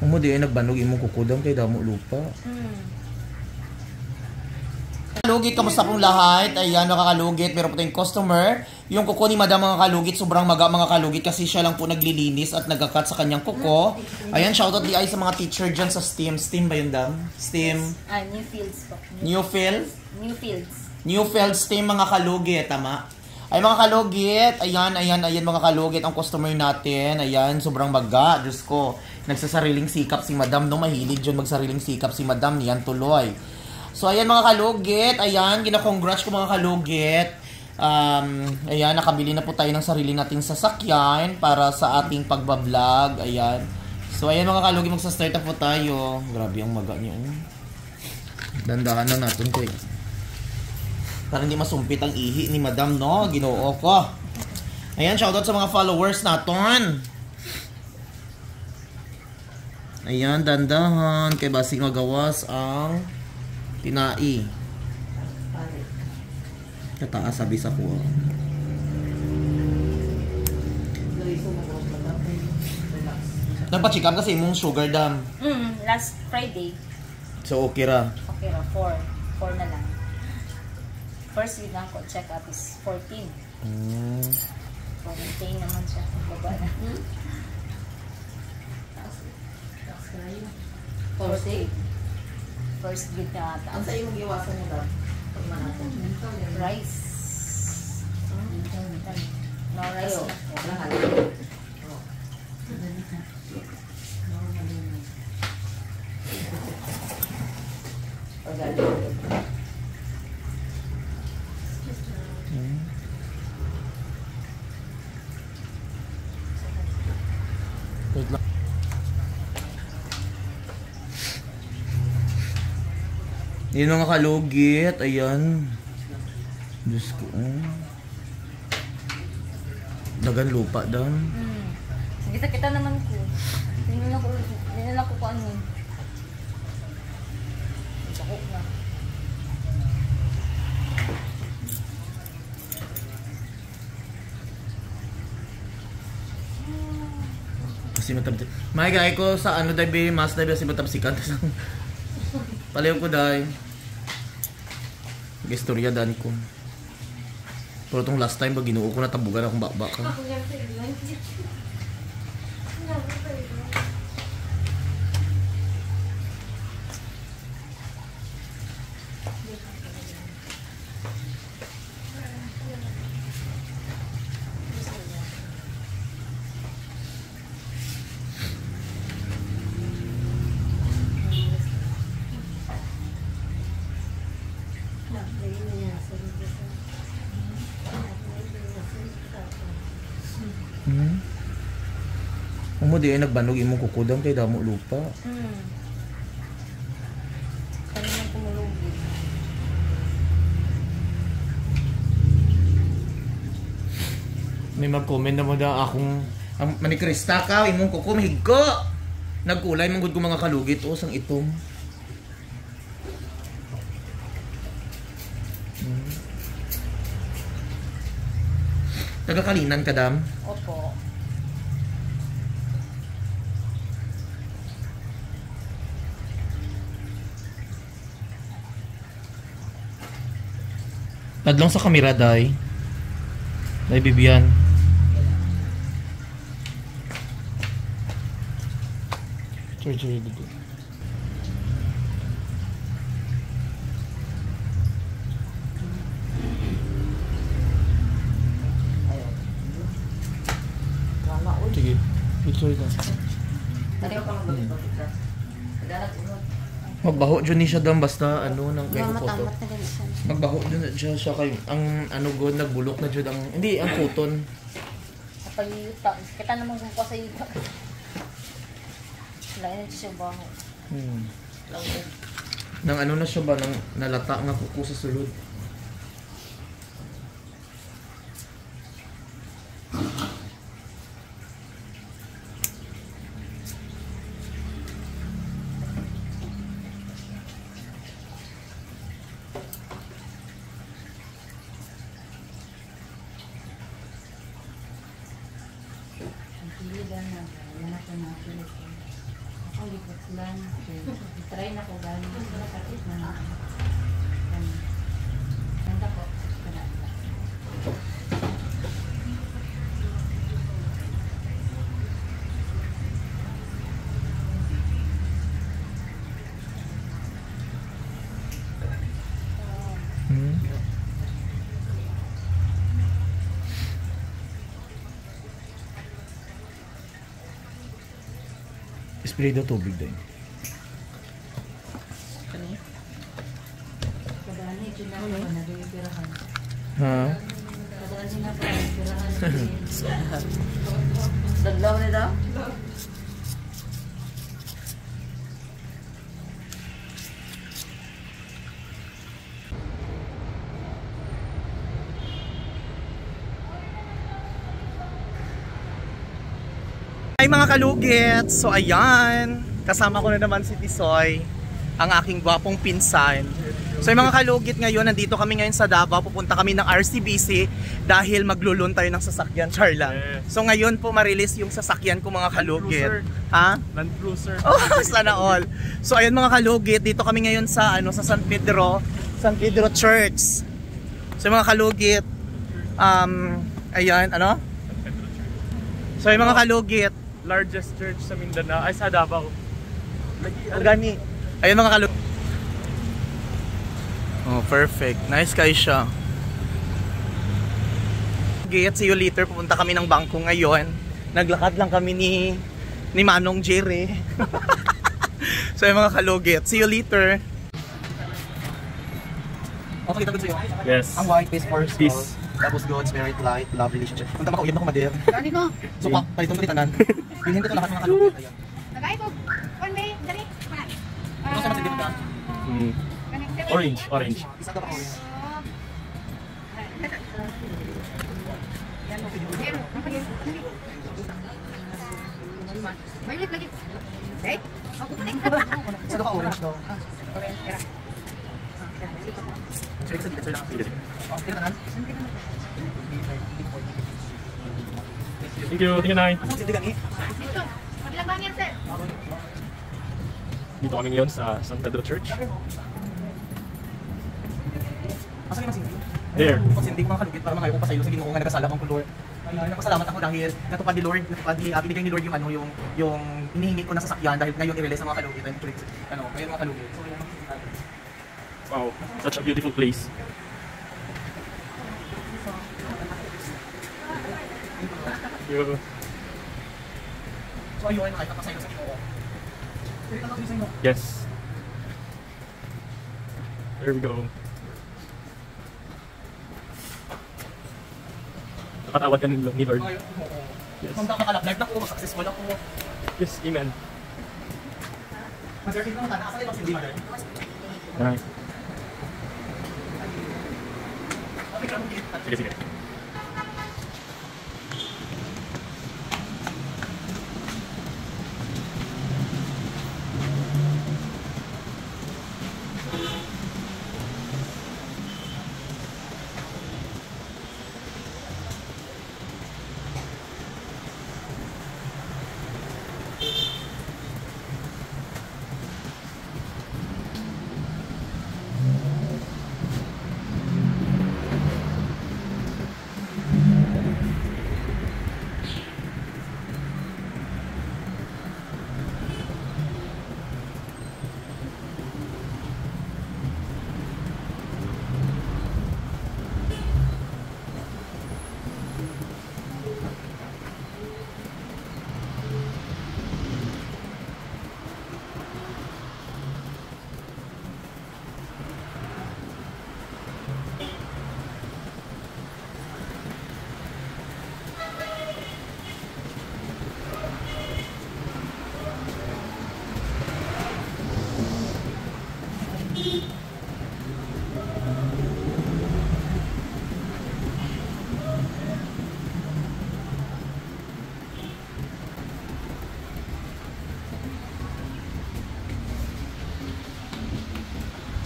Mo di ay nagbanog imong kukudam kay damo lupa. Kalugit, kamusta pong lahat? Ayan, nakakalugit. Meron po tayong customer. Yung kuko ni Madam mga kalugit, sobrang maga mga kalugit kasi siya lang po naglilinis at nagkakat sa kanyang kuko. Ayan, shoutout di ay sa mga teacher dyan sa STEAM. STEAM ba yun, Dam? STEAM? New Fields po. New Fields? New Fields. New Fields STEAM mga kalugit, tama? Ay mga kalugit, ayan mga kalugit ang customer natin. Ayan, sobrang maga. Diyos ko, nagsasariling sikap si Madam. No, mahilig dyan magsariling sikap si Madam. Yan tuloy. So, ayan mga kalugit. Ayan, gina-congrats ko mga kalugit. Ayan, nakabili na po tayo ng sarili nating sasakyan para sa ating pagbablog. Ayan. So, ayan mga kalugit, magsa-start na po tayo. Grabe ang maga niyo. Dandahan na natin ko eh. Para hindi masumpit ang ihi ni Madam, no? Ginoo ko. Ayan, shoutout sa mga followers natin. Ayan, dandahan. Kay basing magawas ang tinai. Kataas sabi sa kuha. Nagpa-check up kasi imong sugar, Dam. Last Friday. So, okay ra. Okay ra, 4 na lang. First week lang ko check up is 14. So, maintain naman siya. Baba na. 40. First week na ata. Ang sa'yo mag-iwasan mo daw? Pag manatong. Rice. No rice. Lahat. Pagaling. Wait lang. Yun mga kalugit. Ayan. Diyos ko. Dagan lupa, Dam. Sige, kita naman ko. Hindi na ko ano. Sako na. Kasi matabsi. May gaya ko sa ano dabi, mas dabi kasi matabsikan. Palayo ko dahi. Istorya dan ko. Pero itong last time ba ginoo ko natabugan akong bakbak ka. Mo di ay nagbanog imong kukudam kay damo lupa. Kanina kumulugid. May mag-comment na mo daw akong manikrista ka imong kuko mahigko. Nagkulay man gud ko mga kalugit o sang itom. Nagakalinan ka, Dam? Opo. Tadlong sa kamera, Day. Day, Bibian. Sorry, dito. Sige, picture na. Magbaho dyan ni siya dam basta ano nang kay photo. Magbaho dyan siya kay ang ano god nagbulok na dyan ang hindi ang cotton. Sa yuta, kita naman kung ko sa yuta. Lain siya baho. Nang ano na siya ba nang nalata nga kuko sa sulod. Pilihan na. Yan ako na pilihan. Ako likot lang. Try na ko gano'n. Sakit na. Ganda ko. Ganda. Spray daw tubig din. Kadani, kinaka ko na doon pirahan. Ha? Kadani na po, pirahan. Daglaw na daw? Ay mga kalugit, so ayan, kasama ko na naman si Tisoy, ang aking gwapong pinsan. So yung mga kalugit ngayon, nandito kami ngayon sa Davao, pupunta kami ng RCBC dahil maglulun tayo ng sasakyan, Charla. Yes. So ngayon po ma-release yung sasakyan ko mga kalugit. Ha? Land Cruiser. Oh, sana all. So ayun mga kalugit, dito kami ngayon sa sa San Pedro Church. So yung mga kalugit, ayan, ano? So yung mga kalugit, Largest church sa Mindanao, ay sa Davao. Gani. Ayun mga kalugit. Oh, perfect. Nice guys siya. See you later. Pupunta kami ng bangko ngayon. Naglakad lang kami ni Manong Jerry. So yung mga kalugit. See you later. Okay, kita good sa'yo. Yes. Ang white is for Peace. Tapos good, spirit, light, love, relationship. Punta makauyab na ko, Madev. Gani ko. So, palitong ko tanan. Bilhin ko ito lahat mga kalugit. Ayan. Nagay ko. One day, dali. Ano sa masigit ka? Orange, orange. Isa ka pa orange. Violet lagi. Eh? Ako pa Isa ka pa orange daw. Orange, kira. Sige, sige, lang. Oh, kita tanan. Thank you, tingnan na. Ano si Digani? Ito. Maglang bangyan, sir. Dito kami ngayon sa San Pedro Church. Asa yung masindi? There. Pag sindi ko mga kalugit para mga pasayo sa Ginoo nga nagkasala ang kulor. Nagpasalamat ako dahil natupad ni Lord, binigay ni Lord yung yung hinihingi ko na sasakyan dahil ngayon i-release ang mga kalugit and ngayon mga kalugit. So Wow, such a beautiful place. Thank you. So ayun, nakita sa Ginoo. Yes. There we go. Nakatawad ka ni Lord. Yes. Kung nakakalap live na ko, successful ako. Yes, amen. Mag-surfing ko naman, asa yung sindi mother? Alright. Sige, sige.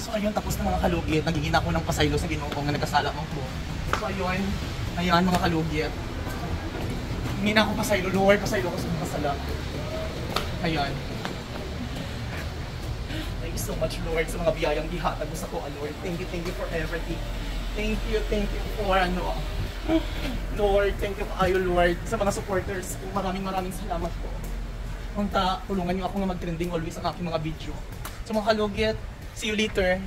So ayun, tapos na mga kalugit, nagiging ako ng pasaylo sa Ginoo nga nagkasala mo ko. So ayun, ayan mga kalugit. Hindi na ako pasaylo, Lord. Pasaylo ko sa mga sala. Ayan. Thank you so much, Lord, sa mga biyayang dihatag mo sa ko, Lord. Thank you for everything. Thank you for ano. Lord, thank you kayo, Lord, sa mga supporters ko. Maraming salamat po. Punta, tulungan niyo ako na mag-trending always ang aking mga video. Sa mga kalugit, see you later.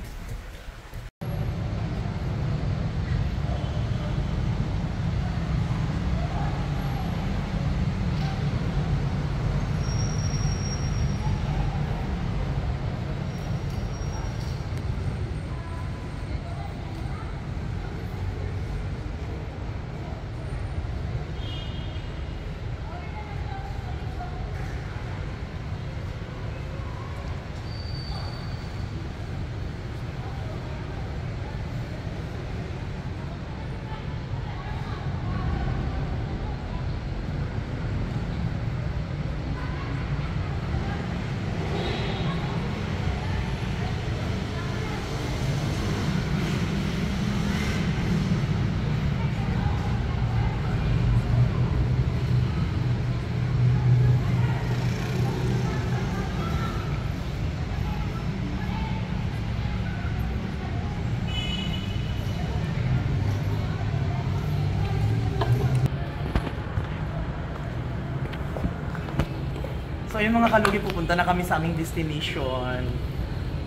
So yung mga kalugi, pupunta na kami sa aming destination.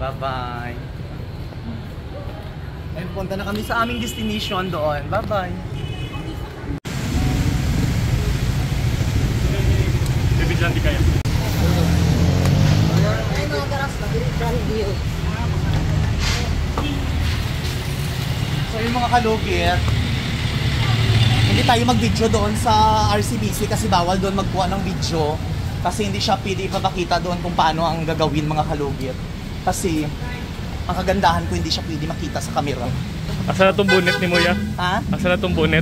Bye-bye. Ayun, pupunta na kami sa aming destination doon. Bye-bye. Bibigyan di kaya. So yung mga kalugit, hindi tayo mag-video doon sa RCBC kasi bawal doon magkuha ng video. Kasi hindi siya pwede ipapakita doon kung paano ang gagawin mga kalugit. Kasi ang kagandahan ko hindi siya pwede makita sa camera. Asa na itong bonnet ni Moya? Ha? Asa na itong bonnet?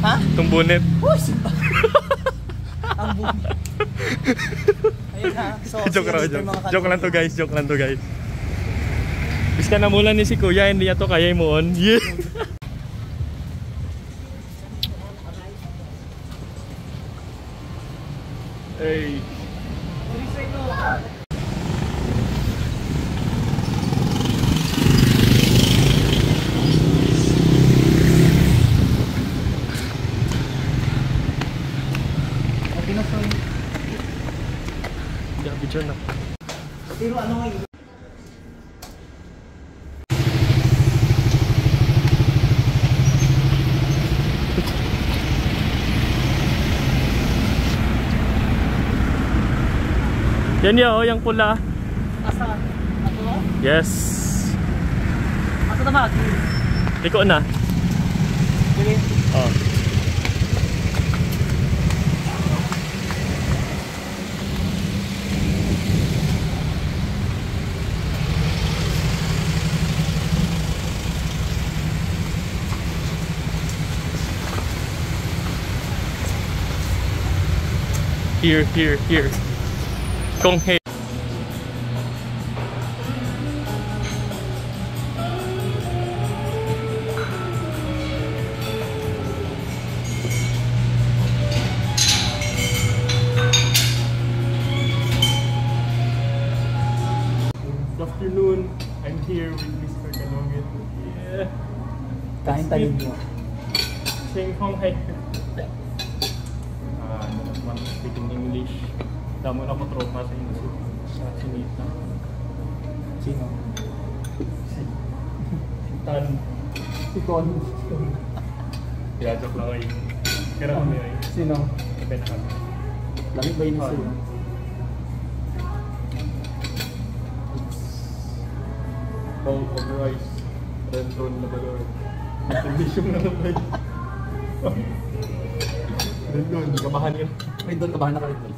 Ha? Itong bonnet? Uy, simba! Ang bumi. Ayun ha. So, Joke lang, see you later, mga joke lang to kalugit. guys, joke lang to guys. Bis ka namulan ni si Kuya, hindi niya to kaya mo on. Yeah. Hey. Video na. Pero ano ngayon? Yan ya, oh, yung pula. Asa? Ako? Yes. Asa na ba? Liko na. Sige. Oh. Here. Kong Hei. Good afternoon. I'm here with Mr. Kalugit. Yeah. Kain tayo niyo. Sing Kong Hei. Naman speaking English. Damo na ko tropa sa English. Sa Sinita. Sino? Si Tan. Si Con. Kaya joke lang ay. Kaya kami ay. Sino? Kapit na kami. Lamig ba yun sa'yo? Bowl of rice. Rendon na balor. Condition na naman. Rendon, kamahan yun. Ay, doon, kabahan na ka rin doon.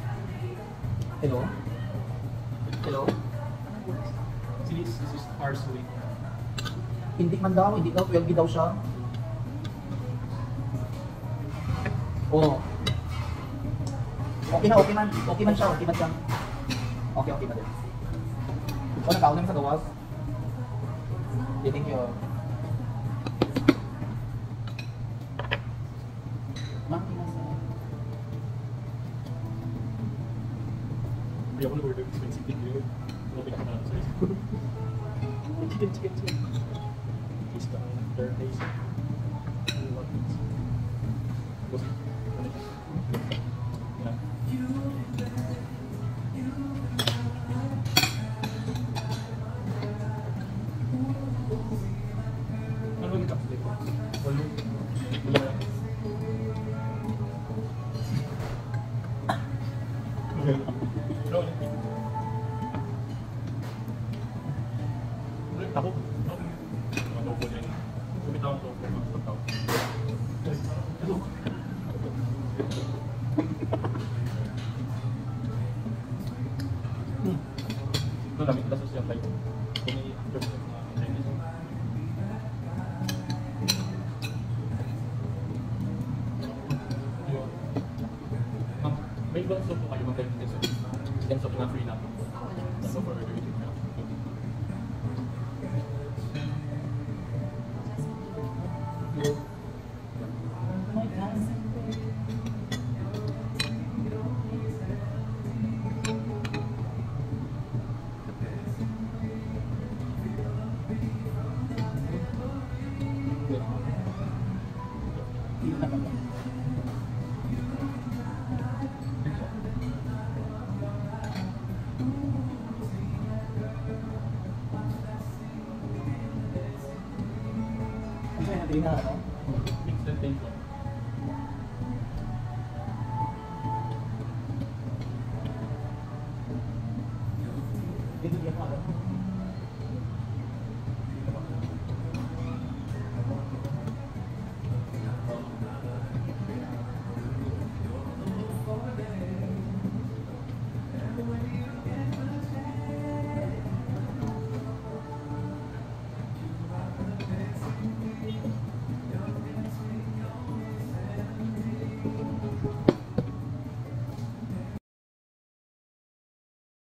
Hello? Hello? This is parsley. Hindi man daw, hindi daw, 12 daw siya. Oo. Okay man siya, okay man siya. Okay man din. O, nakaon naman sa gawas. Okay, thank you. Ma'am, Kaya ako nag-order expensive thing yun. Ano pinakamalaki sa isa. Chicken. Taste ka ang third taste. Tapos, ano siya? Yan. Ano yung kapit ko? Walo. Wala. Ako? Ano po din? Kumitaw ko po mga tao. Ito. Ito namin kita sa siya tayo. Kung may actors na mga Chinese. May ibang soup po kayo mag-type din sa chicken soup na free na po. That's for order. Hindi na ako.